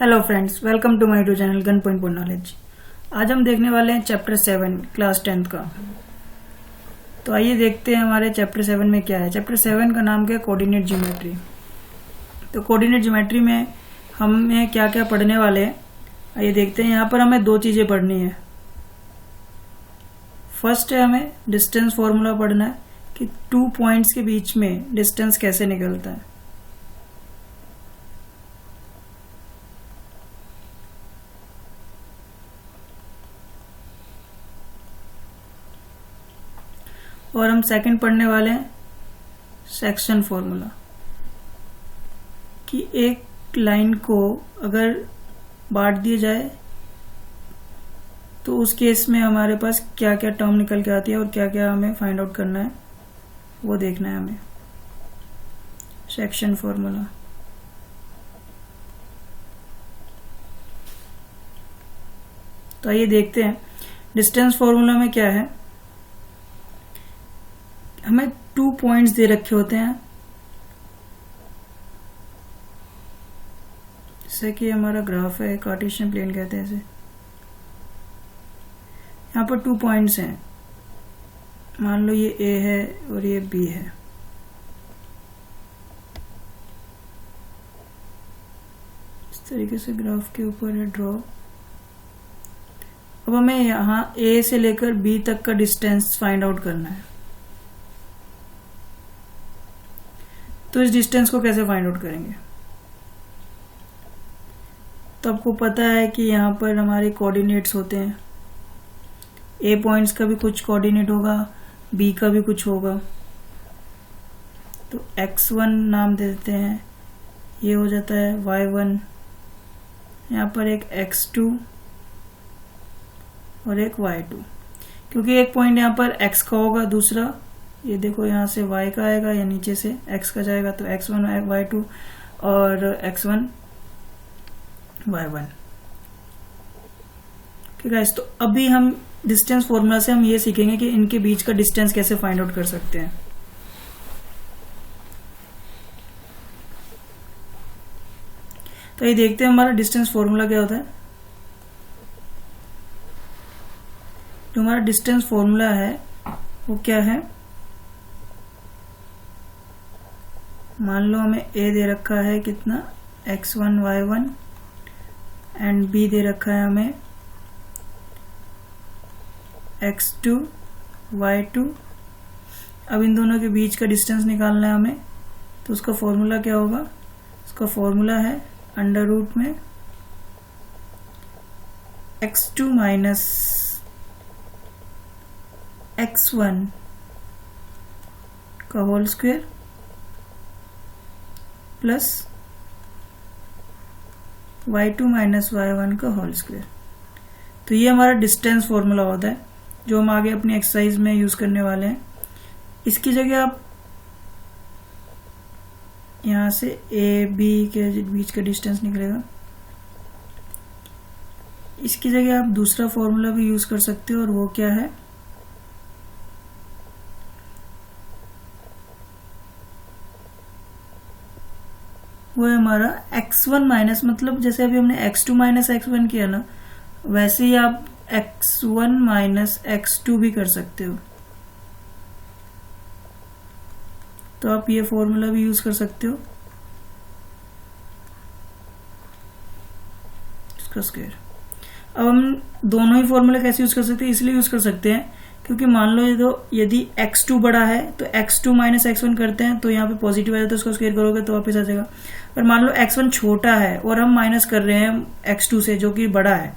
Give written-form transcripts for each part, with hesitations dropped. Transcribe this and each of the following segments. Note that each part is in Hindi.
Hello friends, welcome to my YouTube channel gun point for knowledge. आज हम देखने वाले हैं चैप्टर 7 क्लास 10th का। तो आइए देखते हैं हमारे चैप्टर 7 में क्या है। चैप्टर 7 का नाम क्या है? Coordinate geometry. तो कोऑर्डिनेट ज्योमेट्री में हमें क्या क्या पढ़ने वाले हैं आइए देखते हैं। यहाँ पर हमें दो चीजें पढ़नी है। फर्स्ट है हमें डिस्टेंस फॉर्मूला पढ़ना है कि 2 पॉइंट्स के बीच में डिस्टेंस कैसे निकलता है। और हम सेकंड पढ़ने वाले हैं सेक्शन फॉर्मूला कि एक लाइन को अगर बांट दिया जाए तो उस केस में हमारे पास क्या क्या टर्म निकल के आती है और क्या क्या हमें फाइंड आउट करना है वो देखना है हमें। सेक्शन फॉर्मूला तो आइए देखते हैं डिस्टेंस फॉर्मूला में क्या है। हमें 2 पॉइंट्स दे रखे होते हैं, जैसे कि हमारा ग्राफ है, कार्टेशियन प्लेन कहते हैं इसे। यहाँ पर 2 पॉइंट्स हैं, मान लो ये A है और ये B है। इस तरीके से ग्राफ के ऊपर है ड्रॉ। अब हमें यहाँ A से लेकर B तक का डिस्टेंस फाइंड आउट करना है। तो इस डिस्टेंस को कैसे फाइंड आउट करेंगे? तो आपको पता है कि यहाँ पर हमारे कोऑर्डिनेट्स होते हैं। ए पॉइंट्स का भी कुछ कोऑर्डिनेट होगा, बी का भी कुछ होगा। तो x1 नाम दे देते हैं, ये हो जाता है y1। यहाँ पर एक x2 और एक y2, क्योंकि एक पॉइंट यहाँ पर x का होगा, दूसरा ये देखो यहाँ से y का आएगा या नीचे से x का जाएगा, तो x1 y2 और x1 y1। ठीक है। तो अभी हम डिस्टेंस फॉर्मूला से हम ये सीखेंगे कि इनके बीच का डिस्टेंस कैसे फाइंड आउट कर सकते हैं। तो ये देखते हैं हमारा डिस्टेंस फॉर्मूला क्या होता है। जो हमारा डिस्टेंस फॉर्मूला है वो क्या है? मान लो हमें A दे रखा है कितना, x1 y1 एंड B दे रखा है हमें x2 y2। अब इन दोनों के बीच का डिस्टेंस निकालना है हमें। तो उसका फॉर्मूला क्या होगा? उसका फॉर्मूला है अंडर रूट में x2 माइनस x1 का whole square plus y2 minus y1 का होल स्क्वायर। तो ये हमारा डिस्टेंस फॉर्मूला होता है जो हम आगे अपनी एक्सरसाइज में यूज करने वाले हैं। इसकी जगह आप यहां से A B के बीच का डिस्टेंस निकलेगा, इसकी जगह आप दूसरा फॉर्मूला भी यूज कर सकते हो, और वो क्या है? वो है हमारा x1 माइनस, मतलब जैसे अभी हमने x2 माइनस x1 किया ना, वैसे ही आप x1 माइनस x2 भी कर सकते हो। तो आप ये फॉर्मूला भी यूज कर सकते हो, इसका स्क्वायर। अब हम दोनों ही फॉर्मूला कैसे यूज कर सकते हैं? इसलिए यूज कर सकते हैं क्योंकि मान लो यदि x2 बड़ा है तो x2 माइनस x1 करते हैं, तो यहाँ पे पॉजिटिव आ जाता है, उसको स्क्वायर करोगे तो वापस आ जाएगा। पर मान लो x1 छोटा है और हम माइनस कर रहे हैं x2 से जो कि बड़ा है,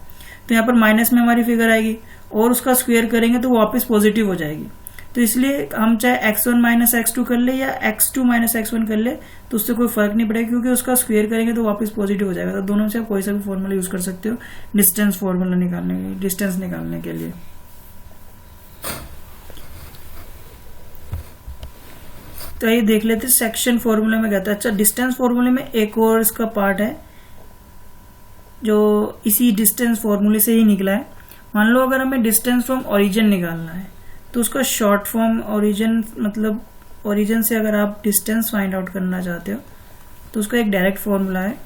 तो यहाँ पर माइनस में हमारी फिगर आएगी और उसका स्क्वायर करेंगे तो वापस पॉजिटिव हो जाएगी। तो इसलिए हम चाहे x1 माइनस x2 कर ले या x2 माइनस x1 कर ले, तो उससे कोई फर्क नहीं पड़ेगा, क्योंकि उसका स्क्वायर करेंगे तो वापस पॉजिटिव हो जाएगा। तो दोनों से आप कोई सा भी फॉर्मूला यूज कर सकते हो डिस्टेंस फॉर्मूला निकालने के लिए, डिस्टेंस निकालने के लिए। तो ये देख लेते सेक्शन फॉर्मूला में कहता है। अच्छा, डिस्टेंस फॉर्मूले में एक और इसका पार्ट है जो इसी डिस्टेंस फॉर्मूले से ही निकला है। मान लो अगर हमें डिस्टेंस फ्रॉम ओरिजिन निकालना है तो उसका शॉर्ट फॉर्म ओरिजिन, मतलब ओरिजिन से अगर आप डिस्टेंस फाइंड आउट करना चाहते हो तो उसका एक डायरेक्ट फॉर्मूला है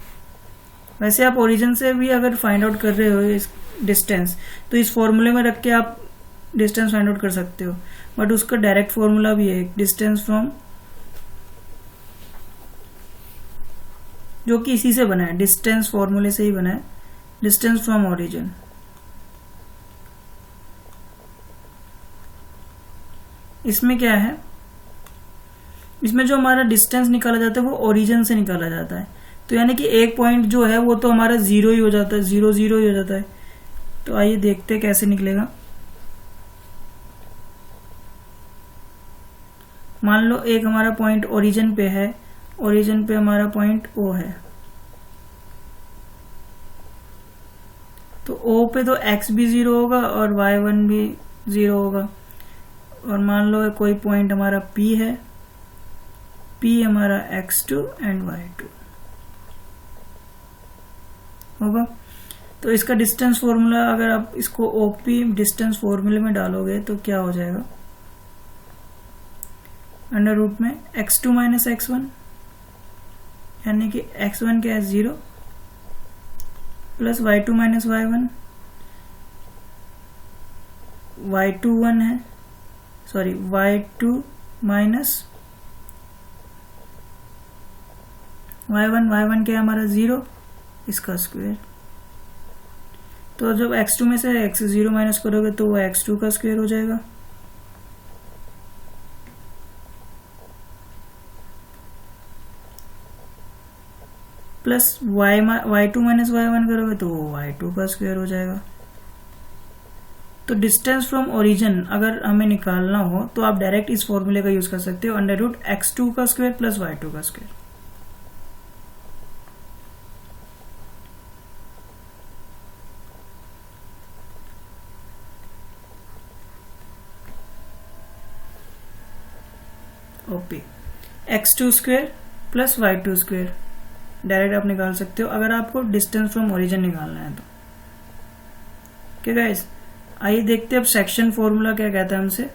वैसे आप ओरिजिन से भी अगर फाइंड आउट कर रहे हो इस डिस्टेंस, तो इस फॉर्मूले में रख के आप डिस्टेंस फाइंड आउट कर सकते हो, बट उसका डायरेक्ट फॉर्मूला भी है डिस्टेंस फ्रॉम, जो कि इसी से बना है, डिस्टेंस फॉर्मूले से ही बना है, डिस्टेंस फ्रॉम ओरिजिन। इसमें क्या है, इसमें जो हमारा डिस्टेंस निकाला जाता है वो ओरिजिन से निकाला जाता है, तो यानी कि एक पॉइंट जो है वो तो हमारा 0 ही हो जाता है, 0 0 ही हो जाता है। तो आइए देखते हैं कैसे निकलेगा। मान लो एक हमारा पॉइंट ओरिजिन पे है, ओरिजिन पे हमारा पॉइंट O है, तो O पे तो x भी 0 होगा और y1 भी 0 होगा। और मान लो कोई पॉइंट हमारा P है, P हमारा x2 एंड y2 होगा। तो इसका डिस्टेंस फॉर्मूला अगर आप इसको OP डिस्टेंस फॉर्मूले में डालोगे तो क्या हो जाएगा, अंडर रूट में x2 माइनस x1, यानी कि x1 क्या है 0 plus y2 minus y1, y2 1 है, sorry y2 minus y1, y1 क्या है हमारा 0, इसका स्क्वायर। तो जब x2 में से x0 माइनस करोगे तो वो x2 का स्क्वायर हो जाएगा, प्लस y2 माइनस y1 करोगे तो वो y2 का स्क्वायर हो जाएगा। तो डिस्टेंस फ्रॉम ओरिजिन अगर हमें निकालना हो तो आप डायरेक्ट इस फॉर्मूले का यूज कर सकते हो, अंडर रूट x2 का स्क्वायर प्लस y2 का square. OP x2 square plus y2 square direct आप निकाल सकते हो अगर आपको डिस्टेंस फ्रॉम ओरिजिन निकालना है तो। ओके गाइस, आइए देखते हैं अब सेक्शन फॉर्मूला क्या कहता है हमसे।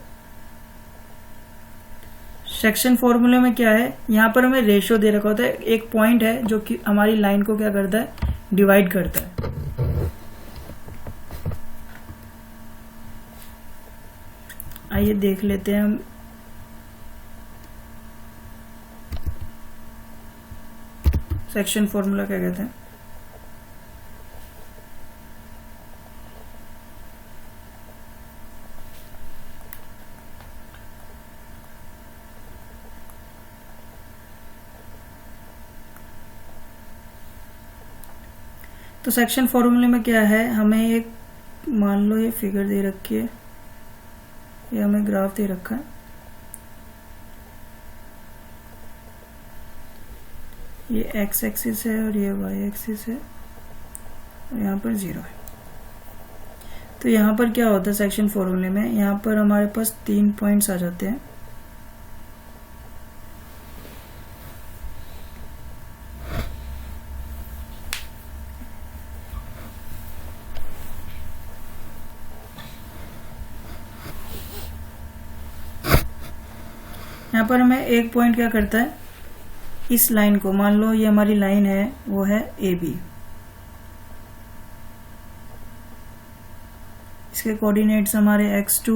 सेक्शन फॉर्मूले में क्या है, यहाँ पर हमें रेशियो दे रखा होता है, एक पॉइंट है जो कि हमारी लाइन को क्या करता है, डिवाइड करता है। आइए देख लेते हैं हम। सेक्शन फॉर्मूला क्या कहते हैं, तो सेक्शन फॉर्मूले में क्या है, हमें एक मान लो ये फिगर दे रखी है, ये हमें ग्राफ दे रखा है, ये x एक्सिस है और ये y एक्सिस है और यहाँ पर 0 है। तो यहाँ पर क्या होता है सेक्शन फॉर्मूले में, यहाँ पर हमारे पास 3 पॉइंट्स आ जाते हैं। यहाँ पर हमें एक पॉइंट क्या करता है, इस लाइन को, मान लो ये हमारी लाइन है, वो है AB, इसके कोऑर्डिनेट्स हमारे x2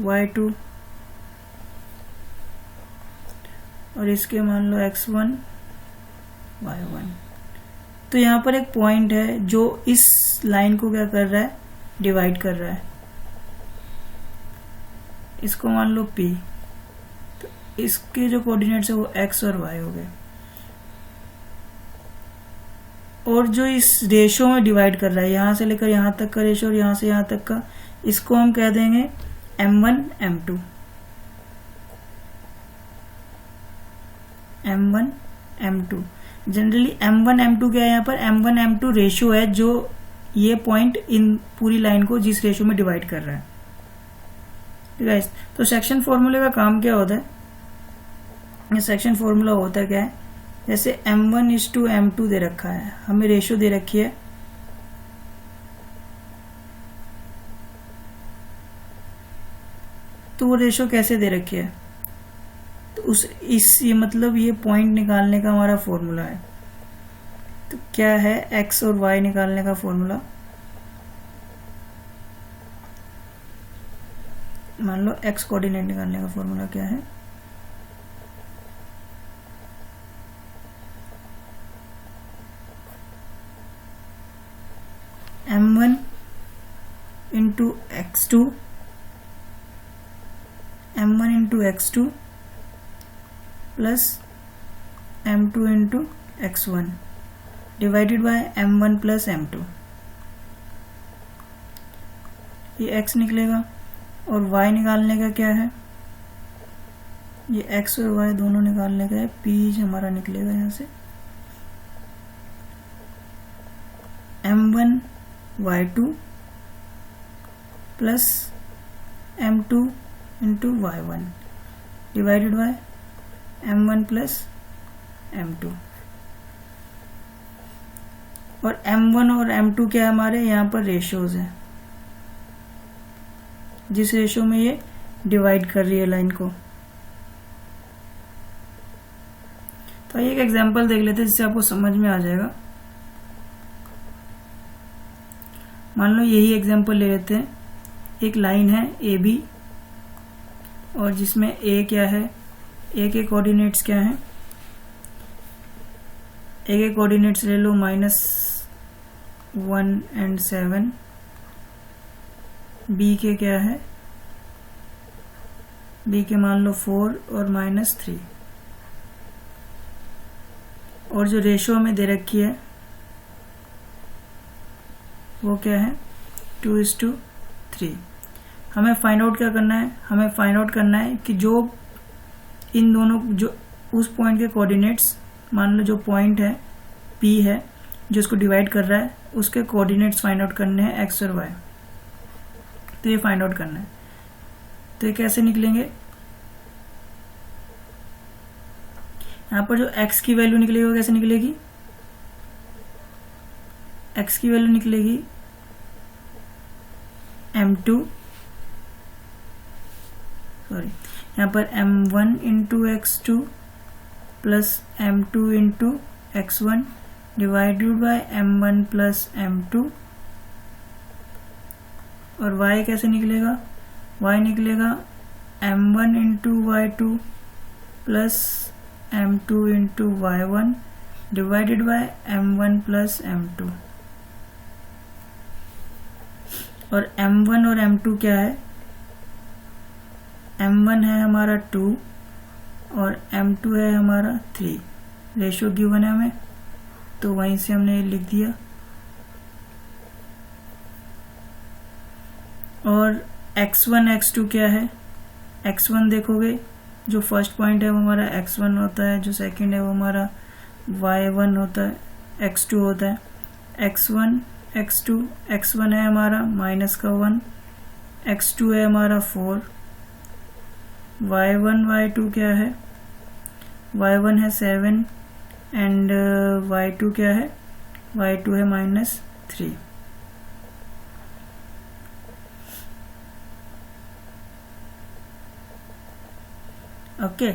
y2 और इसके मान लो x1 y1। तो यहाँ पर एक पॉइंट है जो इस लाइन को क्या कर रहा है, डिवाइड कर रहा है, इसको मान लो P, तो इसके जो कोऑर्डिनेट्स है वो x और y हो गए, और जो इस रेशो में डिवाइड कर रहा है, यहां से लेकर यहां तक का रेशो और यहां से यहां तक का, इसको हम कह देंगे m1 m2, m1 m2। Generally m1 m2 क्या है, यहाँ पर m1 m2 रेशो है जो ये पॉइंट इन पूरी लाइन को जिस रेशो में डिवाइड कर रहा है। ठीक है, तो सेक्शन फॉर्मूले का काम क्या होता है, ये सेक्शन फॉर्मूला होता है क्या है, जैसे m1:m2 दे रखा है, हमें रेशियो दे रखी है, तो वो रेशियो कैसे दे रखी है, तो ये मतलब ये पॉइंट निकालने का हमारा फॉर्मूला है। तो क्या है x और y निकालने का फॉर्मूला? मान लो x कोऑर्डिनेट निकालने का फॉर्मूला क्या है? m1 into x2 plus m2 into x1 divided by m1 plus m2। ये x निकलेगा और y निकालने का क्या है? ये x और y दोनों निकालने का है, p हमारा निकलेगा यहाँ से m1 y2 plus m2 into y1 divided by m1 plus m2। और m1 और m2 क्या हमारे यहाँ पर रेशियोज हैं, जिस रेशियो में ये डिवाइड कर रही है लाइन को। तो एक एग्जांपल देख लेते हैं जिससे आपको समझ में आ जाएगा। मान लो यही एग्जांपल ले लेते हैं। एक लाइन है ए बी और जिसमें ए क्या है, ए के कोऑर्डिनेट्स क्या हैं? ए के कोऑर्डिनेट्स ले लो -1 एंड 7। बी के क्या है? बी के मान लो 4 और -3। और जो रेशियो में दे रखी है वो क्या है? 2:3। हमें फाइंड आउट क्या करना है? हमें फाइंड आउट करना है कि जो इन दोनों, जो उस पॉइंट के कोऑर्डिनेट्स, मान लो जो पॉइंट है P है जो इसको डिवाइड कर रहा है, उसके कोऑर्डिनेट्स फाइंड आउट करने हैं x और y। तो ये फाइंड आउट करना है। तो ये कैसे निकलेंगे? यहाँ पर जो x की वैल्यू निकलेगी वो कैसे निकलेगी? x की वैल्यू निकलेगी m2, सॉरी यहाँ पर m1 into x2 plus m2 into x1 divided by m1 plus m2। और y कैसे निकलेगा? y निकलेगा m1 into y2 plus m2 into y1 divided by m1 plus m2। और m1 और m2 क्या है? m1 है हमारा 2 और m2 है हमारा 3। रेशियो गिवन है हमें, तो वहीं से हमने लिख दिया। और x1 x2 क्या है? x1 देखोगे जो फर्स्ट पॉइंट है वो हमारा x1 होता है, जो सेकंड है वो हमारा y1 होता है, x2 होता है। x1 x2, x1 है हमारा -1, x2 है हमारा 4, y1 y2 क्या है? y1 है 7 एंड y2 क्या है? y2 है -3। ओके,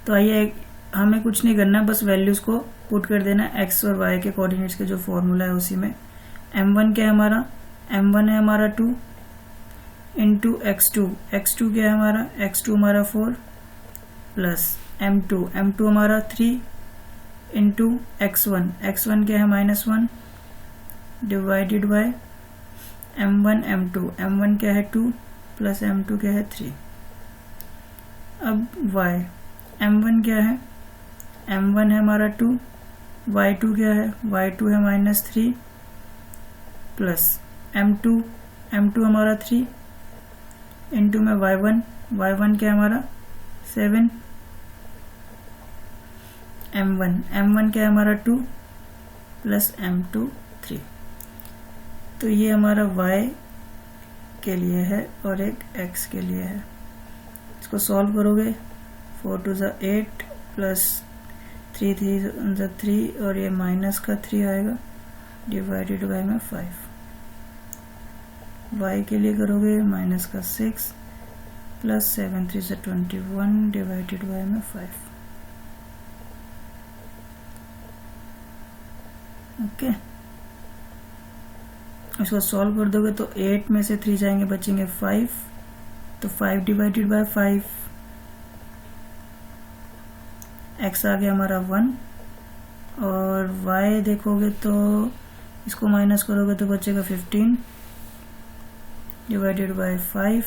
तो आइए हमें कुछ नहीं करना, बस वैल्यूज को पुट कर देना x और y के कोऑर्डिनेट्स के जो फॉर्मूला है उसी में। m1 क्या है हमारा? m1 है हमारा 2 इंटू x2, x2 क्या है हमारा? x2 हमारा 4 प्लस m2, m2 हमारा 3 इंटू x1, x1 क्या है? -1 divided by m1 m2, m1 क्या है? 2 प्लस m2 क्या है? 3। अब y, m1 क्या है? m1 है हमारा 2, y2 क्या है? y2 है -3 प्लस m2, m2 हमारा 3 इंटू में y1, y1 क्या है हमारा? 7 m1 क्या है हमारा? 2 प्लस m2 3। तो ये हमारा y के लिए है और एक x के लिए है। इसको सॉल्व करोगे 4 2 8 प्लस 3 3 3 और ये माइनस का 3 आएगा डिवाइडेड बाय में 5। y के लिए करोगे माइनस का 6 प्लस 7 3 21 डिवाइडेड बाय में 5। ओके, इसको सॉल्व कर दोगे तो 8 में से 3 जाएंगे, बचेंगे 5, तो 5 डिवाइडेड बाय 5, x आ गया हमारा 1, और y देखोगे तो इसको माइनस करोगे तो बचेगा 15 डिवाइडेड बाय 5,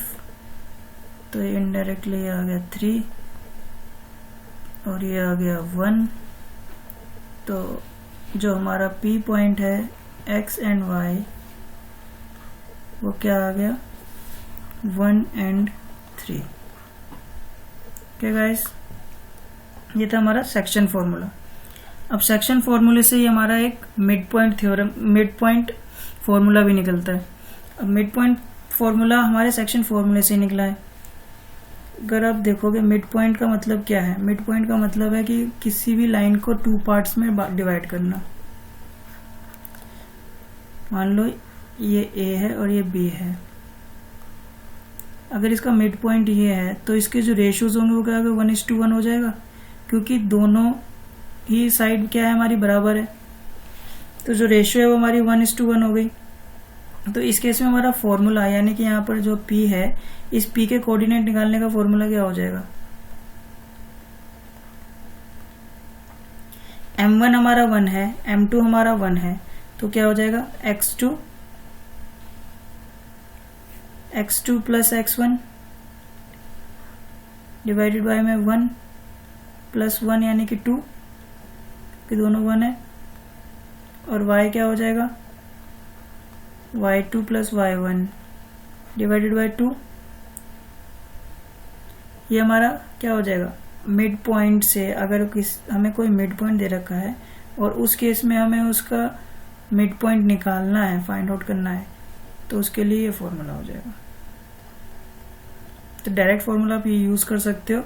तो इनडायरेक्टली ये आ गया 3 और ये आ गया 1। तो जो हमारा P पॉइंट है x एंड y वो क्या आ गया 1 एंड 3। ओके गाइस, ये था हमारा सेक्शन फॉर्मूला। अब सेक्शन फॉर्मूले से ही हमारा एक mid point theorem, mid point formula भी निकलता है। अब मिड पॉइंट फॉर्मूला हमारे सेक्शन फॉर्मूले से निकला है। अगर आप देखोगे मिड पॉइंट का मतलब क्या है, मिड पॉइंट का मतलब है कि किसी भी लाइन को 2 पार्ट्स में डिवाइड करना। मान लो ये A है और ये B है, अगर इसका मिड पॉइंट ये है तो इसके जो रेशियोज होंगे वो क्या होगा 1:1 हो जाएगा, क्योंकि दोनों ही साइड क्या है हमारी बराबर है, तो जो रेशियो है वो हमारी 1:1 हो गई। तो इस केस में हमारा फॉर्मूला यानी कि यहाँ पर जो P है, इस P के कोऑर्डिनेट निकालने का फॉर्मूला क्या हो जाएगा, M1 हमारा 1 है, M2 हमारा 1 है, तो क्या हो जाएगा x2 plus x1 divided by में 1 प्लस 1 यानी कि 2, कि दोनों 1 है, और y क्या हो जाएगा y2 plus y1 divided by 2। ये हमारा क्या हो जाएगा मिड पॉइंट से, अगर हमें कोई मिड पॉइंट दे रखा है और उस केस में हमें उसका मिड पॉइंट निकालना है, फाइंड आउट करना है, तो उसके लिए ये फॉर्मूला हो जाएगा। तो डायरेक्ट फॉर्मूला आप ये यूज कर सकते हो,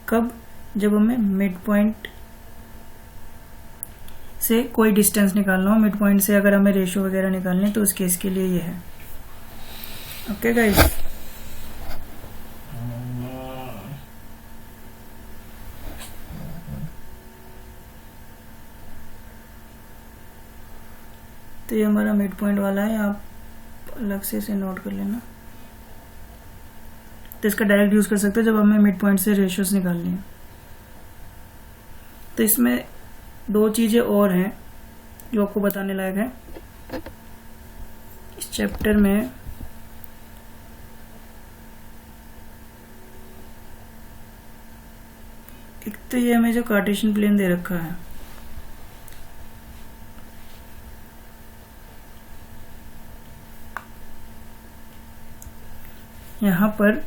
कब, जब हमें मिड पॉइंट से कोई डिस्टेंस निकालना हो, मिड पॉइंट से अगर हमें रेशियो वगैरह निकालने, तो उस केस के लिए ये है। ओके गाइस, तो ये हमारा मिड पॉइंट वाला है, आप अलग से इसे नोट कर लेना। तो इसका डायरेक्ट यूज कर सकते हो जब हमें मिड पॉइंट से रेशियोज निकालनी है। तो इसमें 2 चीजें और हैं जो आपको बताने लायक है इस चैप्टर में। एक तो ये हमें जो कार्टेशियन प्लेन दे रखा है, यहाँ पर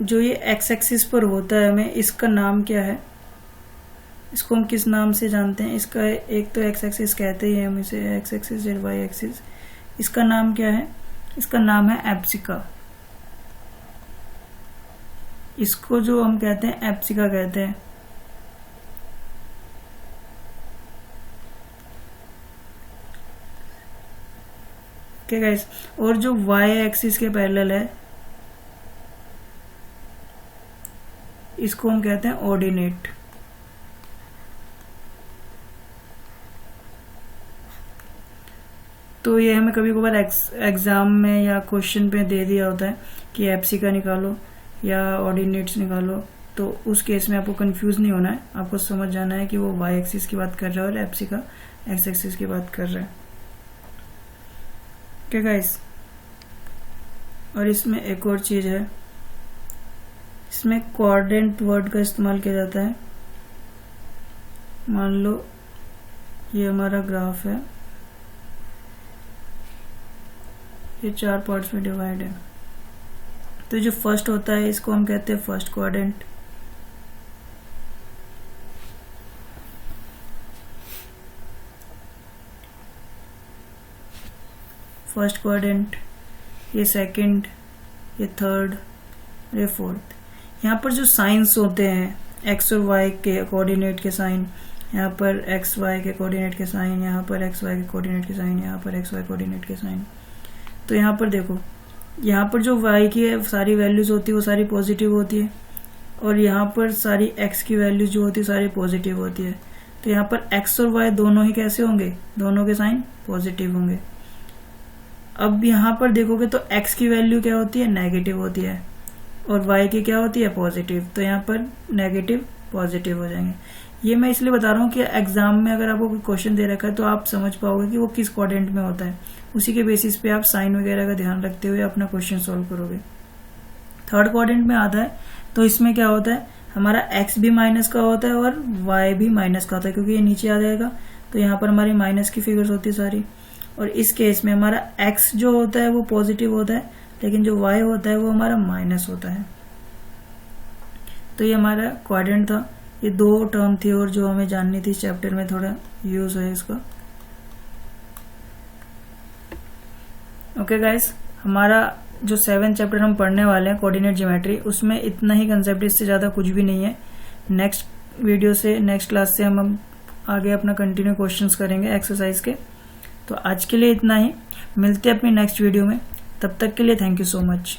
जो ये एक्स एक्सिस पर होता है, हमें इसका नाम क्या है, इसको हम किस नाम से जानते हैं, इसका एक तो एक्स एक्सिस कहते ही हैं हम इसे, एक्स एक्सिस या वाई एक्सिस। इसका नाम क्या है, इसका नाम है एब्सिका। इसको जो हम कहते हैं एब्सिका कहते हैं। ओके गाइस, और जो वाई एक्सिस के पैरेलल है इसको हम कहते हैं ऑर्डिनेट। तो ये हमें कभी कभार एग्जाम में या क्वेश्चन पे दे दिया होता है कि एब्सिका निकालो या ऑर्डिनेट्स निकालो, तो उस केस में आपको कंफ्यूज नहीं होना है, आपको समझ जाना है कि वो वाई एक्सिस की बात कर रहा है और एब्सिका एक्स एक्सिस की बात कर रहा है। ओके गाइस, और इसमें एक और चीज है, इसमें कोऑर्डिनेट वर्ड का इस्तेमाल किया जाता है। मान लो ये हमारा ग्राफ है, ये 4 पार्ट्स में डिवाइड है, तो जो फर्स्ट होता है इसको हम कहते हैं फर्स्ट क्वाड्रेंट। फर्स्ट क्वाड्रेंट, ये सेकंड, ये थर्ड, ये फोर्थ। यहाँ पर जो साइंस होते हैं एक्स और वाई के कोऑर्डिनेट के साइन, यहाँ पर एक्स वाई के कोऑर्डिनेट के साइन, यहाँ पर एक्स वाई के कोऑर्डिनेट के साइन, यहाँ पर एक्स वाई कोऑर्डिनेट के साइन। तो यहाँ पर देखो, यहाँ पर जो y की सारी वैल्यूज होती है वो सारी पॉजिटिव होती है, और यहाँ पर सारी x की वैल्यूज जो होती है सारी पॉजिटिव होती है। तो यहाँ पर x और y दोनों ही कैसे होंगे, दोनों के साइन पॉजिटिव होंगे। अब यहाँ पर देखोगे तो x की वैल्यू क्या होती है, नेगेटिव होती है, और y की क्या होती है, पॉजिटिव। तो यहाँ पर नेगेटिव पॉजिटिव हो जाएंगे। ये मैं इसलिए बता रहा हूँ कि एग्जाम में अगर आपको कोई क्वेश्चन दे रखा है तो आप समझ पाओगे कि वो किस क्वाड्रेंट में होता है, उसी के बेसिस पे आप साइन वगैरह का ध्यान रखते हुए अपना क्वेश्चन सॉल्व करोगे। थर्ड क्वाड्रेंट में आता है तो इसमें क्या होता है, हमारा x भी माइनस का होता है और y भी माइनस का होता है, क्योंकि ये नीचे आ जाएगा तो यहाँ पर हमारी माइनस की फिगर्स होती है सारी। और इस केस में हमारा x जो होता है वो पॉजिटिव होता है, लेकिन जो y होता है वो हमारा माइनस होता है। तो ये हमारा क्वाड्रेंट था। ये दो टर्म थी और जो हमें जाननी थी, चैप्टर में थोड़ा यूज है इसका। ओके गाइस, हमारा जो 7th चैप्टर हम पढ़ने वाले हैं कोऑर्डिनेट ज्योमेट्री, उसमें इतना ही कंसेप्ट, इससे ज़्यादा कुछ भी नहीं है। नेक्स्ट वीडियो से, नेक्स्ट क्लास से हम आगे अपना कंटिन्यू क्वेश्चंस करेंगे एक्सरसाइज के। तो आज के लिए इतना ही, मिलते हैं अपनी नेक्स्ट वीडियो में। तब तक के लिए थैंक यू सो मच।